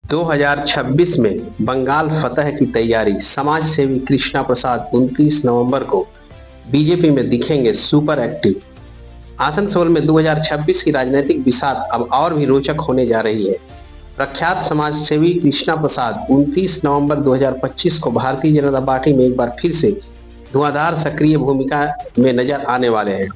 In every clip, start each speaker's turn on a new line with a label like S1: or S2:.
S1: 2026 में बंगाल फतह की तैयारी। समाज सेवी कृष्णा प्रसाद 29 नवंबर को बीजेपी में दिखेंगे सुपर एक्टिव। आसनसोल में 2026 की राजनीतिक बिसात अब और भी रोचक होने जा रही है। प्रख्यात समाज सेवी कृष्णा प्रसाद 29 नवंबर 2025 को भारतीय जनता पार्टी में एक बार फिर से धुआंधार सक्रिय भूमिका में नजर आने वाले हैं।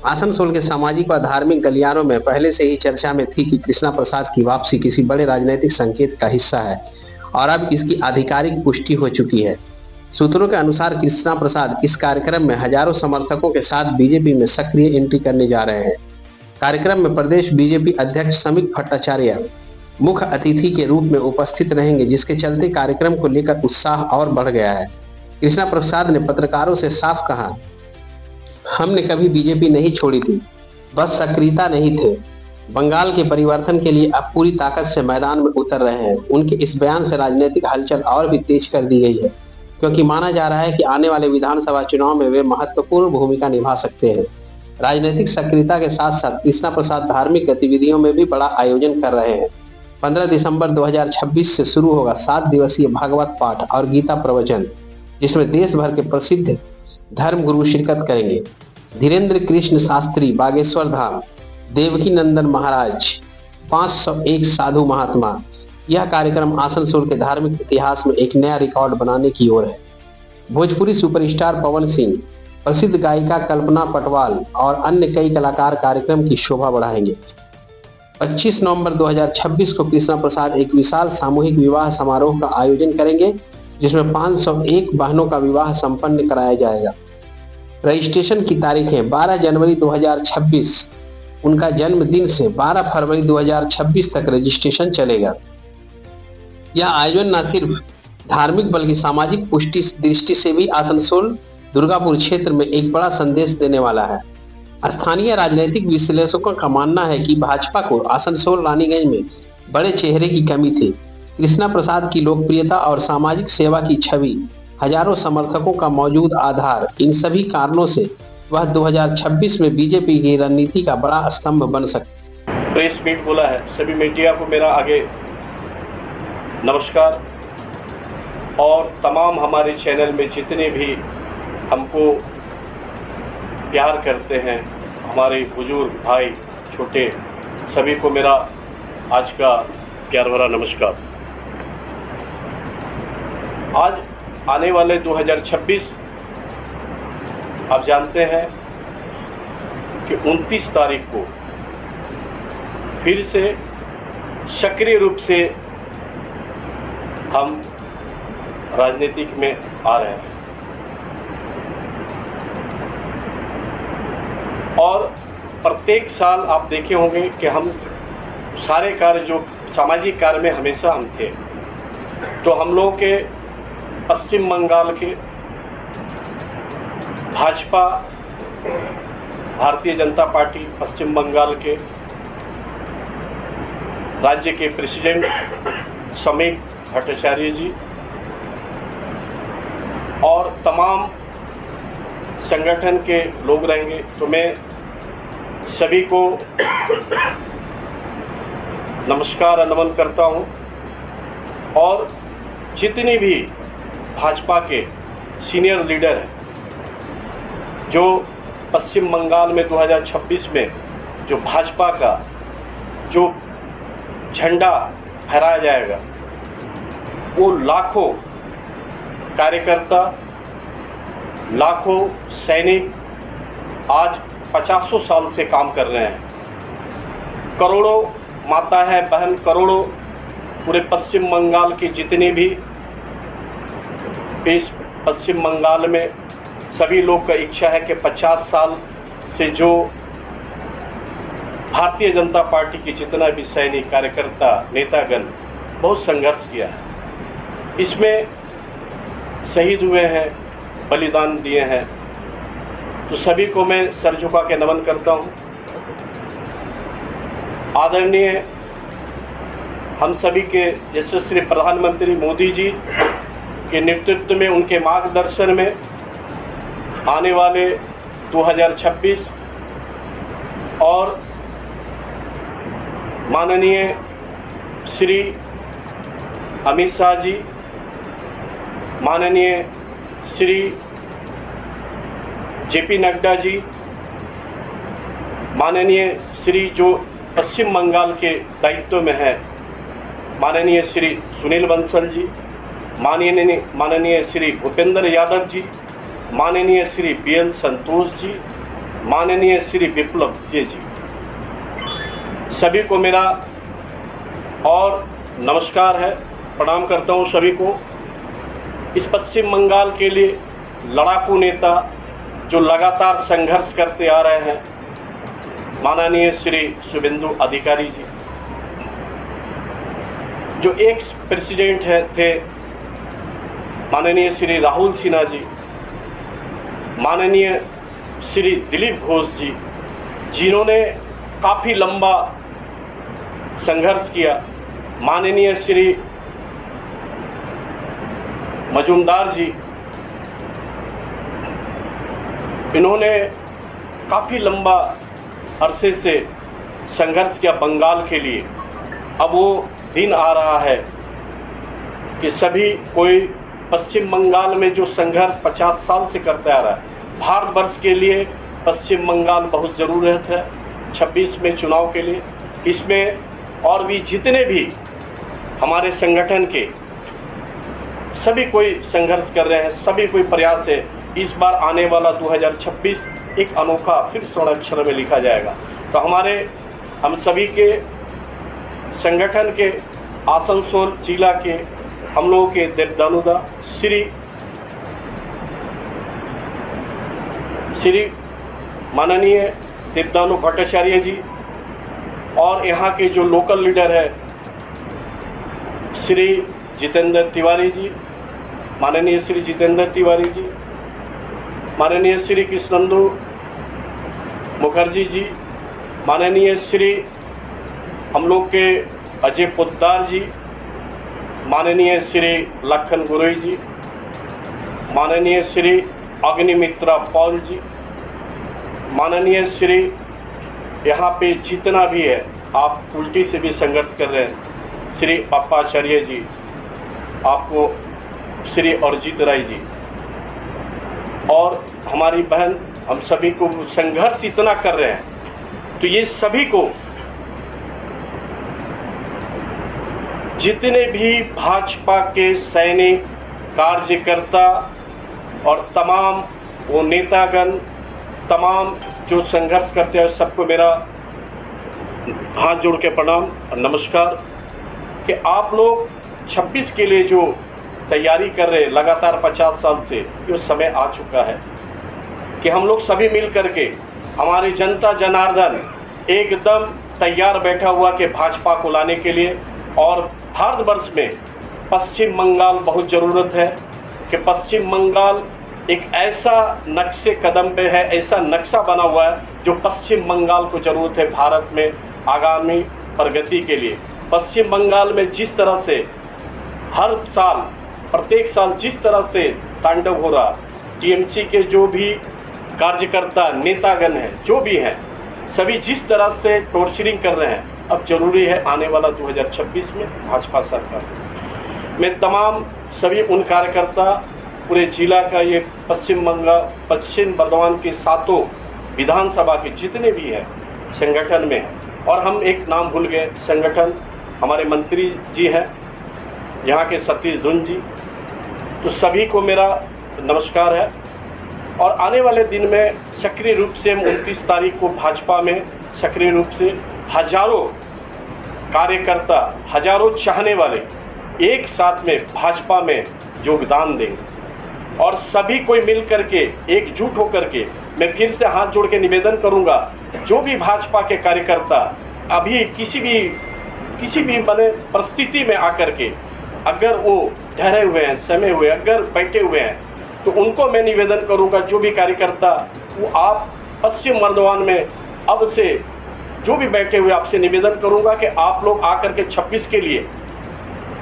S1: आसनसोल के सामाजिक व धार्मिक गलियारों में पहले से ही चर्चा में थी कि कृष्णा प्रसाद की वापसी किसी बड़े राजनीतिक संकेत का हिस्सा है और अब इसकी आधिकारिक पुष्टि हो चुकी है। सूत्रों के अनुसार कृष्णा प्रसाद इस कार्यक्रम में हजारों समर्थकों के साथ बीजेपी में सक्रिय एंट्री करने जा रहे हैं। कार्यक्रम में प्रदेश बीजेपी अध्यक्ष समित भट्टाचार्य मुख्य अतिथि के रूप में उपस्थित रहेंगे, जिसके चलते कार्यक्रम को लेकर उत्साह और बढ़ गया है। कृष्णा प्रसाद ने पत्रकारों से साफ कहा, हमने कभी बीजेपी नहीं छोड़ी थी, बस सक्रियता नहीं थे। बंगाल के परिवर्तन के लिए अब पूरी ताकत से मैदान में उतर रहे हैं। उनके इस बयान से राजनीतिक हलचल और भी तेज कर दी गई है, क्योंकि माना जा रहा है कि आने वाले विधानसभा चुनाव में वे महत्वपूर्ण भूमिका निभा सकते हैं। राजनीतिक सक्रियता के साथ साथ कृष्णा प्रसाद धार्मिक गतिविधियों में भी बड़ा आयोजन कर रहे हैं। 15 दिसंबर 2026 से शुरू होगा 7 दिवसीय भागवत पाठ और गीता प्रवचन, जिसमें देश भर के प्रसिद्ध धर्म गुरु शिरकत करेंगे। धीरेन्द्र कृष्ण शास्त्री बागेश्वर धाम, देवकी नंदन महाराज, 501 साधु महात्मा। यह कार्यक्रम आसनसोल के धार्मिक इतिहास में एक नया रिकॉर्ड बनाने की ओर है। भोजपुरी सुपरस्टार पवन सिंह, प्रसिद्ध गायिका कल्पना पटवाल और अन्य कई कलाकार कार्यक्रम की शोभा बढ़ाएंगे। 25 नवंबर 2026 को कृष्णा प्रसाद एक विशाल सामूहिक विवाह समारोह का आयोजन करेंगे, जिसमें 501 बहनों का विवाह संपन्न कराया जाएगा। रजिस्ट्रेशन की तारीखें 12 जनवरी 2026 उनका जन्मदिन से 12 फरवरी 2026 तक रजिस्ट्रेशन चलेगा। यह आयोजन न सिर्फ धार्मिक बल्कि सामाजिक पुष्टि दृष्टि से भी आसनसोल दुर्गापुर क्षेत्र में एक बड़ा संदेश देने वाला है। स्थानीय राजनीतिक विश्लेषकों का मानना है कि भाजपा को आसनसोल रानीगंज में बड़े चेहरे की कमी थी। कृष्णा प्रसाद की लोकप्रियता और सामाजिक सेवा की छवि, हजारों समर्थकों का मौजूद आधार, इन सभी कारणों से वह 2026 में बीजेपी की रणनीति का बड़ा स्तंभ बन सकता है।
S2: प्रेस मीट बोला है, सभी मीडिया को मेरा आगे नमस्कार। और तमाम हमारे चैनल में जितने भी हमको प्यार करते हैं, हमारे बुजुर्ग भाई छोटे, सभी को मेरा आज का प्यार भरा नमस्कार। आज आने वाले 2026 आप जानते हैं कि 29 तारीख को फिर से सक्रिय रूप से हम राजनीतिक में आ रहे हैं और प्रत्येक साल आप देखे होंगे कि हम सारे कार्य जो सामाजिक कार्य में हमेशा हम थे। तो हम लोग के पश्चिम बंगाल के भाजपा भारतीय जनता पार्टी पश्चिम बंगाल के राज्य के प्रेसिडेंट समित भट्टाचार्य जी और तमाम संगठन के लोग रहेंगे। तो मैं सभी को नमस्कार और नमन करता हूं और जितने भी भाजपा के सीनियर लीडर हैं जो पश्चिम बंगाल में 2026 में जो भाजपा का जो झंडा फहराया जाएगा, वो लाखों कार्यकर्ता, लाखों सैनिक आज 50 साल से काम कर रहे हैं। करोड़ों माता है बहन, करोड़ों पूरे पश्चिम बंगाल के जितने भी इस पश्चिम बंगाल में सभी लोग का इच्छा है कि 50 साल से जो भारतीय जनता पार्टी की जितना भी सैनिक कार्यकर्ता नेतागण बहुत संघर्ष किया है, इसमें शहीद हुए हैं, बलिदान दिए हैं। तो सभी को मैं सर झुका के नमन करता हूं। आदरणीय हम सभी के यशस्वी प्रधानमंत्री मोदी जी के नेतृत्व में, उनके मार्गदर्शन में आने वाले 2026 और माननीय श्री अमित शाह जी, माननीय श्री जेपी नड्डा जी, माननीय श्री जो पश्चिम बंगाल के दायित्व में है माननीय श्री सुनील बंसल जी, माननीय श्री भूपेंद्र यादव जी, माननीय श्री BL संतोष जी, माननीय श्री विप्लव जी, सभी को मेरा और नमस्कार है, प्रणाम करता हूँ सभी को। इस पश्चिम बंगाल के लिए लड़ाकू नेता जो लगातार संघर्ष करते आ रहे हैं माननीय श्री शुभेंदु अधिकारी जी, जो एक्स प्रेसिडेंट थे माननीय श्री राहुल सिन्हा जी, माननीय श्री दिलीप घोष जी, जिन्होंने काफ़ी लंबा संघर्ष किया, माननीय श्री मजूमदार जी, इन्होंने काफ़ी लंबा अरसे से संघर्ष किया बंगाल के लिए। अब वो दिन आ रहा है कि सभी कोई पश्चिम बंगाल में जो संघर्ष 50 साल से करता आ रहा है, भारतवर्ष के लिए पश्चिम बंगाल बहुत ज़रूरत है 26 में चुनाव के लिए। इसमें और भी जितने भी हमारे संगठन के सभी कोई संघर्ष कर रहे हैं, सभी कोई प्रयास है। इस बार आने वाला 2026 एक अनोखा फिर स्वर्ण अक्षर में लिखा जाएगा। तो हम सभी के संगठन के आसनसोल जिला के हम लोगों के देवदानुदा श्री माननीय देवदानु भट्टाचार्य जी और यहाँ के जो लोकल लीडर है श्री जितेंद्र तिवारी जी, माननीय श्री जितेंद्र तिवारी जी, माननीय श्री कृष्णेंदु मुखर्जी जी, माननीय श्री हम लोग के अजय पोद्दार जी, माननीय श्री लखन गुरुई जी, माननीय श्री अग्निमित्रा पॉल जी, माननीय श्री यहाँ पे जितना भी है आप उल्टी से भी संघर्ष कर रहे हैं श्री अप्पाचार्य जी, आपको श्री अरजीत राय जी और हमारी बहन, हम सभी को संघर्ष इतना कर रहे हैं। तो ये सभी को जितने भी भाजपा के सैनिक कार्यकर्ता और तमाम वो नेतागण, तमाम जो संघर्ष करते हैं, सबको मेरा हाथ जोड़ के प्रणाम और नमस्कार कि आप लोग 26 के लिए जो तैयारी कर रहे हैं लगातार 50 साल से, ये समय आ चुका है कि हम लोग सभी मिल करके हमारी जनता जनार्दन एकदम तैयार बैठा हुआ कि भाजपा को लाने के लिए। और भारतवर्ष में पश्चिम बंगाल बहुत ज़रूरत है कि पश्चिम बंगाल एक ऐसा नक्शे कदम पे है, ऐसा नक्शा बना हुआ है जो पश्चिम बंगाल को ज़रूरत है भारत में आगामी प्रगति के लिए। पश्चिम बंगाल में जिस तरह से हर साल प्रत्येक साल जिस तरह से तांडव हो रहा, टीएमसी के जो भी कार्यकर्ता नेतागण हैं, जो भी हैं, सभी जिस तरह से टॉर्चरिंग कर रहे हैं, अब जरूरी है आने वाला 2026 में भाजपा सरकार में तमाम सभी उन कार्यकर्ता पूरे जिला का ये पश्चिम बर्धमान के 7 विधानसभा के जितने भी हैं संगठन में। और हम एक नाम भूल गए संगठन, हमारे मंत्री जी हैं यहाँ के सतीश धुन जी, तो सभी को मेरा नमस्कार है। और आने वाले दिन में सक्रिय रूप से 29 तारीख को भाजपा में सक्रिय रूप से हजारों कार्यकर्ता, हजारों चाहने वाले एक साथ में भाजपा में योगदान देंगे और सभी कोई मिल करके एकजुट होकर के मैं फिर से हाथ जोड़ के निवेदन करूंगा, जो भी भाजपा के कार्यकर्ता अभी किसी भी बने परिस्थिति में आकर के अगर वो ठहरे हुए हैं, समय हुए, अगर बैठे हुए हैं, तो उनको मैं निवेदन करूंगा, जो भी कार्यकर्ता वो आप पश्चिम बर्धमान में अब से जो भी बैठे हुए, आपसे निवेदन करूंगा कि आप लोग आकर के 26 के लिए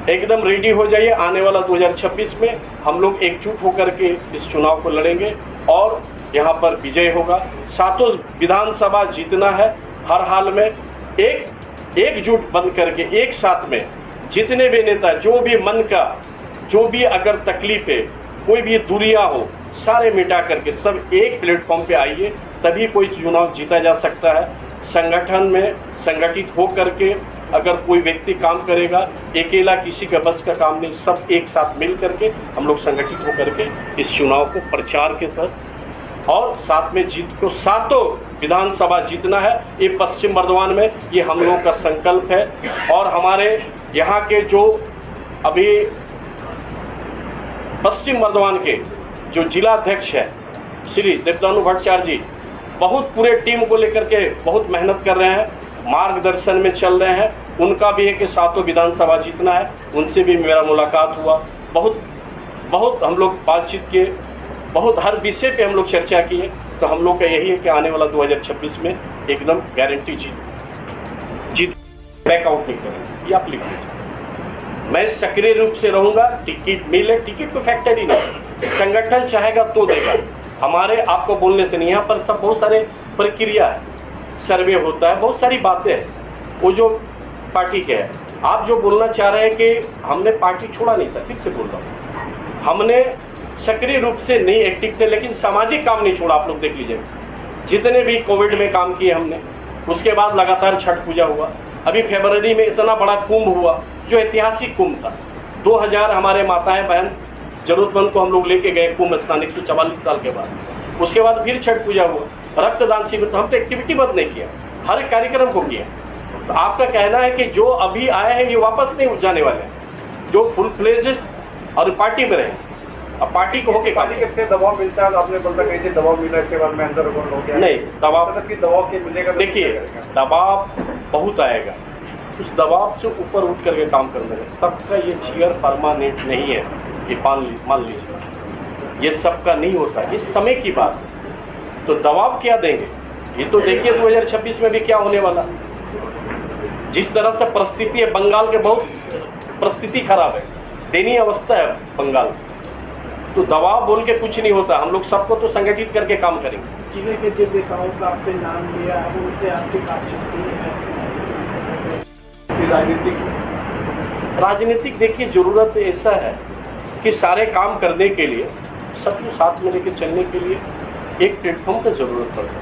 S2: एकदम रेडी हो जाइए। आने वाला 2026 में हम लोग एकजुट होकर के इस चुनाव को लड़ेंगे और यहाँ पर विजय होगा। 7 विधानसभा जीतना है, हर हाल में एकजुट बन करके एक साथ में जितने भी नेता, जो भी मन का, जो भी अगर तकलीफ है, कोई भी दूरियां हो, सारे मिटा करके सब एक प्लेटफॉर्म पे आइए, तभी कोई चुनाव जीता जा सकता है। संगठन में संगठित हो करके अगर कोई व्यक्ति काम करेगा, अकेला किसी का बस का काम नहीं, सब एक साथ मिल करके हम लोग संगठित हो करके इस चुनाव को प्रचार के तहत और साथ में जीत को, सातों विधानसभा जीतना है। ये पश्चिम बर्धमान में ये हम लोगों का संकल्प है। और हमारे यहाँ के जो अभी पश्चिम बर्धमान के जो जिला अध्यक्ष है श्री देवदानु भट्टाचार्य जी, बहुत पूरे टीम को लेकर के बहुत मेहनत कर रहे हैं, मार्गदर्शन में चल रहे हैं। उनका भी है कि सातों विधानसभा जीतना है। उनसे भी मेरा मुलाकात हुआ, बहुत हम लोग बातचीत किए, बहुत हर विषय पे हम लोग चर्चा किए। तो हम लोग का यही है कि आने वाला 2026 में एकदम गारंटी जीत बैकआउट नहीं करेंगे। ये आप लिख लीजिए। मैं सक्रिय रूप से रहूँगा, टिकट मिले, टिकट तो फैक्टर ही नहीं, संगठन चाहेगा तो देगा। हमारे आपको बोलने से नहीं, यहाँ पर सब बहुत सारे प्रक्रिया है, सर्वे होता है, बहुत सारी बातें हैं। वो जो पार्टी के है, आप जो बोलना चाह रहे हैं कि हमने पार्टी छोड़ा नहीं था, फिर से बोल रहा हूँ, हमने सक्रिय रूप से नहीं एक्टिव थे, लेकिन सामाजिक काम नहीं छोड़ा। आप लोग देख लीजिए, जितने भी कोविड में काम किए हमने, उसके बाद लगातार छठ पूजा हुआ, अभी फरवरी में इतना बड़ा कुंभ हुआ जो ऐतिहासिक कुंभ था। 2000 हमारे माताएं बहन जरूरतमंद को हम लोग लेके गए कुंभ स्नान 144 साल के बाद। उसके बाद फिर छठ पूजा हुआ, रक्तदान शिविर, तो हम तो एक्टिविटी बंद नहीं किया, हर कार्यक्रम को किया। तो आपका कहना है कि जो अभी आए हैं ये वापस नहीं जाने वाले हैं, जो फुल फ्लेजेस और पार्टी में रहे। अब पार्टी को होके
S3: पार्टी कितने दबाव मिलता है? आपने बोला कैसे दबाव मिला, इसके बाद में अंदर हो गया?
S2: नहीं, दबाव
S3: की दबाव के मिलेगा।
S2: देखिए, दबाव बहुत आएगा, उस दबाव से ऊपर उठ करके काम करना है। सबका ये चीयर परमानेंट नहीं है, ये मान लीजिए, ये सबका नहीं होता, ये समय की बात। तो दबाव क्या देंगे? ये तो देखिए 2026 में भी क्या होने वाला। जिस तरह से परिस्थिति है, बंगाल के बहुत परिस्थिति खराब है, दयनीय अवस्था है बंगाल। तो दबाव बोल के कुछ नहीं होता, हम लोग सबको तो संगठित करके काम करेंगे।
S3: जिले के जो नेताओं का आपने नाम लिया, उनसे आपकी बातचीत हुई है?
S2: राजनीतिक देखिए जरूरत ऐसा है कि सारे काम करने के लिए, सबको साथ में लेकर चलने के लिए एक प्लेटफॉर्म की जरूरत पड़ती है।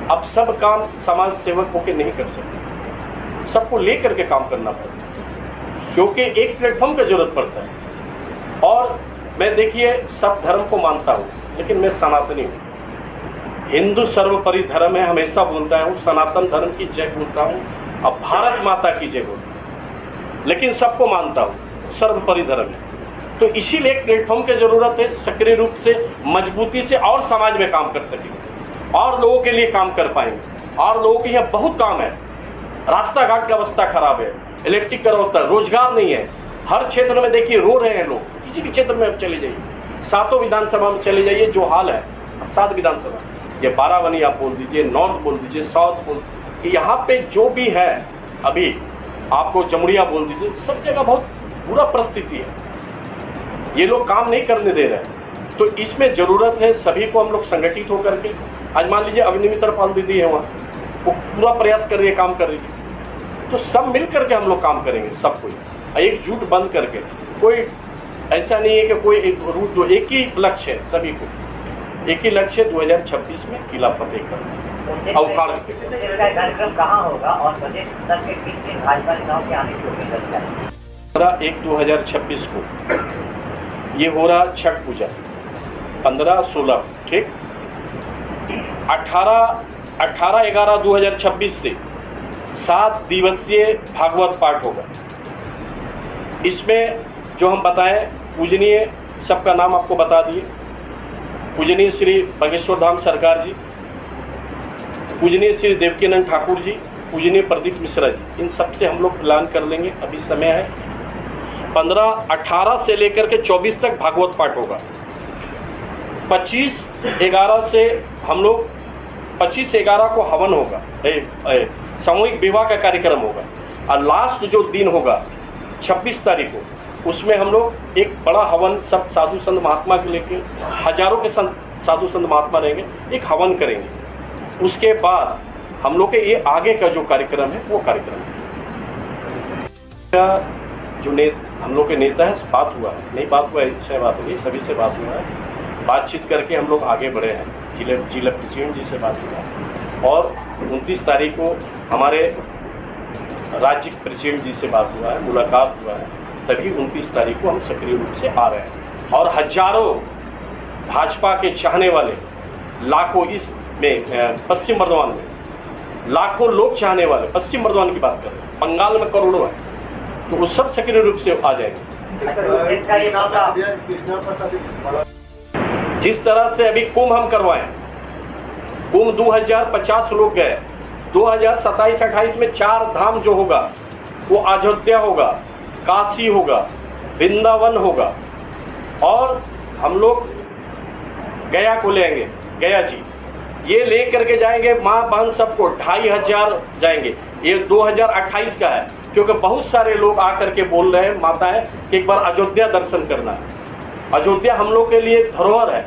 S2: अब सब काम समाज सेवक होकर नहीं कर सकते, सबको लेकर के काम करना पड़ता है, क्योंकि एक प्लेटफॉर्म की जरूरत पड़ता है। और मैं देखिए सब धर्म को मानता हूँ, लेकिन मैं सनातनी हूँ, हिंदू सर्वोपरि धर्म है, हमेशा बोलता हूँ, सनातन धर्म की जय बोलता हूँ, अब भारत माता की जय बोलता हूँ, लेकिन सबको मानता हूँ, सर्वोपरि धर्म है। तो इसीलिए एक प्लेटफॉर्म की जरूरत है, सक्रिय रूप से मजबूती से और समाज में काम कर सकेंगे और लोगों के लिए काम कर पाएंगे। और लोगों के यहाँ बहुत काम है, रास्ता घाट की अवस्था खराब है, इलेक्ट्रिक का अवस्था, रोजगार नहीं है, हर क्षेत्र में देखिए रो रहे हैं लोग। किसी भी क्षेत्र में अब चले जाइए, सातों विधानसभा में चले जाइए, जो हाल है, 7 विधानसभा, ये बाराबंकी आप बोल दीजिए, नॉर्थ बोल दीजिए, साउथ बोल दीजिए, यहाँ पे जो भी है, अभी आपको जमुड़िया बोल दीजिए, सब जगह बहुत बुरा परिस्थिति है, ये लोग काम नहीं करने दे रहे हैं। तो इसमें जरूरत है सभी को हम लोग संगठित होकर के, आज मान लीजिए अग्निमित्र पाल दीदी है वहाँ, वो पूरा प्रयास कर रही है, काम कर रही है, तो सब मिल करके हम लोग काम करेंगे, सब कोई एकजुट बंद करके। कोई ऐसा नहीं है कि कोई एक ही लक्ष्य है, सभी को एक ही लक्ष्य 2026 में किला फतेह करना। अवकाड़
S4: कार्यक्रम कहाँ होगा और प्रदेश स्तर के किन भाजपा नेताओं के आने की उम्मीद है?
S2: 15/1/2026 को ये हो रहा छठ पूजा, 15-16, ठीक, 18/11/2026 से 7 दिवसीय भागवत पाठ होगा। इसमें जो हम बताएं, पूजनीय सबका नाम आपको बता दिए, पूजनीय श्री बागेश्वर धाम सरकार जी, पूजनीय श्री देवकीनंद ठाकुर जी, पूजनीय प्रदीप मिश्रा जी, इन सब से हम लोग ऐलान कर लेंगे। अभी समय है, 18 से लेकर के 24 तक भागवत पाठ होगा। 25/11 से हम लोग 25/11 को हवन होगा, सामूहिक विवाह का कार्यक्रम होगा। और लास्ट जो दिन होगा 26 तारीख को, उसमें हम लोग एक बड़ा हवन, सब साधु संत महात्मा को लेके, हजारों के साधु संत महात्मा रहेंगे, एक हवन करेंगे। उसके बाद हम लोग के ये आगे का जो कार्यक्रम है वो कार्यक्रम है। जो हम लोग के नेता है बात हुआ है, नहीं बात हुआ है, इससे बात हुई, सभी से बात हुआ है, बातचीत करके हम लोग आगे बढ़े हैं। जिला प्रेसिडेंट जी से बात हुआ है और 29 तारीख को हमारे राज्य प्रेसिडेंट जी से बात हुआ है, मुलाकात हुआ है। तभी 29 तारीख को हम सक्रिय रूप से आ रहे हैं और हजारों भाजपा के चाहने वाले, लाखों इसमें पश्चिम बर्धमान में लाखों लोग चाहने वाले, पश्चिम बर्धमान की बात करें, बंगाल में करोड़ों है, तो वो सब सक्रिय रूप से आ जाएंगे। जिस तरह से अभी कुंभ हम करवाएं, कुंभ 2050 लोग गए, 2027-28 में 4 धाम जो होगा वो अयोध्या होगा, काशी होगा, वृंदावन होगा और हम लोग गया को लेंगे, गया जी ये ले करके जाएंगे, माँ बहन सबको 2500 जाएंगे। ये 2028 का है, क्योंकि बहुत सारे लोग आकर के बोल रहे हैं माताएं कि एक बार अयोध्या दर्शन करना है। अयोध्या हम लोग के लिए धरोहर है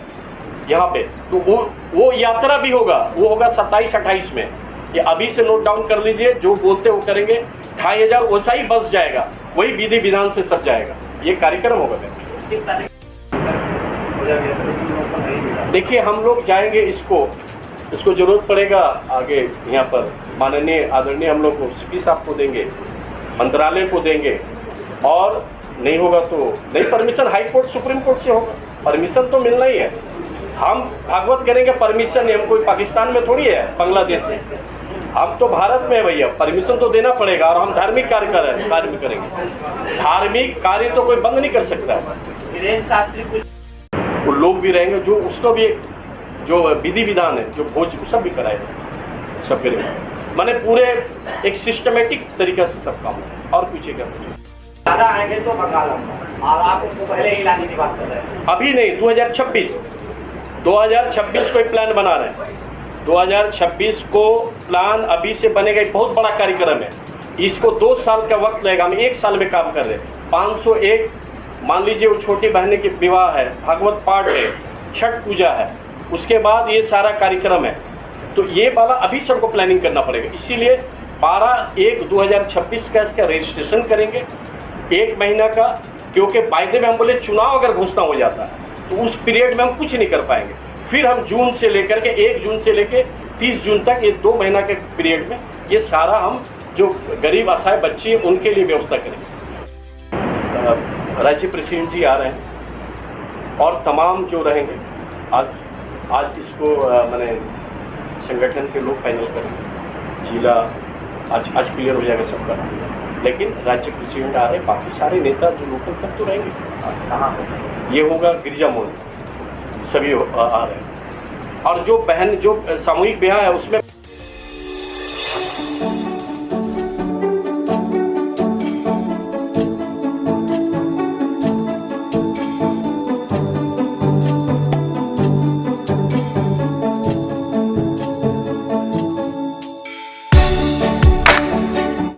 S2: यहाँ पे, तो वो यात्रा भी होगा, वो होगा 27-28 में। ये अभी से नोट डाउन कर लीजिए, जो बोलते वो करेंगे। 2500 वैसा ही बस जाएगा, वही विधि विधान से सब जाएगा, ये कार्यक्रम होगा। देखिए हम लोग जाएंगे, इसको जरूरत पड़ेगा आगे यहाँ पर माननीय आदरणीय हम लोग को सीपी साहब को देंगे, मंत्रालय को देंगे और नहीं होगा तो नहीं, permission high court supreme court से होगा, परमिशन तो मिलना ही है। हम भागवत करेंगे परमिशन, हम कोई पाकिस्तान में थोड़ी है, बांग्लादेश में, हम तो भारत में है भैया, परमिशन तो देना पड़ेगा। और हम धार्मिक कार्य करेंगे, धार्मिक कार्य तो कोई बंद नहीं कर सकता है। वो लोग भी रहेंगे जो उसको भी जो विधि विधान है, जो भोज सब भी कराएगा, सब करेंगे, माने पूरे एक सिस्टमेटिक तरीके से सब काम है। और पूछेगा
S4: ज़्यादा आएंगे तो बंगाल और आप उसको पहले ही लाने की बात कर रहे हैं?
S2: अभी नहीं, 2026 को एक प्लान बना रहे हैं। 2026 को प्लान अभी से बनेगा, एक बहुत बड़ा कार्यक्रम है। इसको 2 साल का वक्त लगेगा, हम 1 साल में काम कर रहे हैं। 501 मान लीजिए, वो छोटी बहन के विवाह है, भागवत पाठ है, छठ पूजा है, उसके बाद ये सारा कार्यक्रम है। तो ये वाला अभी सबको प्लानिंग करना पड़ेगा। इसीलिए 12/1/2026 का इसका रजिस्ट्रेशन करेंगे, 1 महीना का, क्योंकि वायदे में हम बोले चुनाव अगर घोषणा हो जाता है तो उस पीरियड में हम कुछ नहीं कर पाएंगे। फिर हम जून से लेकर के 1 जून से लेकर 30 जून तक, ये 2 महीना के पीरियड में ये सारा हम जो गरीब असहाय बच्चे हैं उनके लिए व्यवस्था करेंगे। राज्य प्रेसिडेंट जी आ रहे हैं और तमाम जो रहेंगे, आज इसको मैंने संगठन के लोग फाइनल करेंगे, जिला आज क्लियर हो जाएगा सबका, लेकिन राज्य प्रेसिडेंट आ रहे हैं, बाकी सारे नेता जो लोकल सब तो रहेंगे। कहाँ ये होगा? गिरिजा मोड़, सभी आ रहे हैं। और जो बहन जो सामूहिक ब्याह है उसमें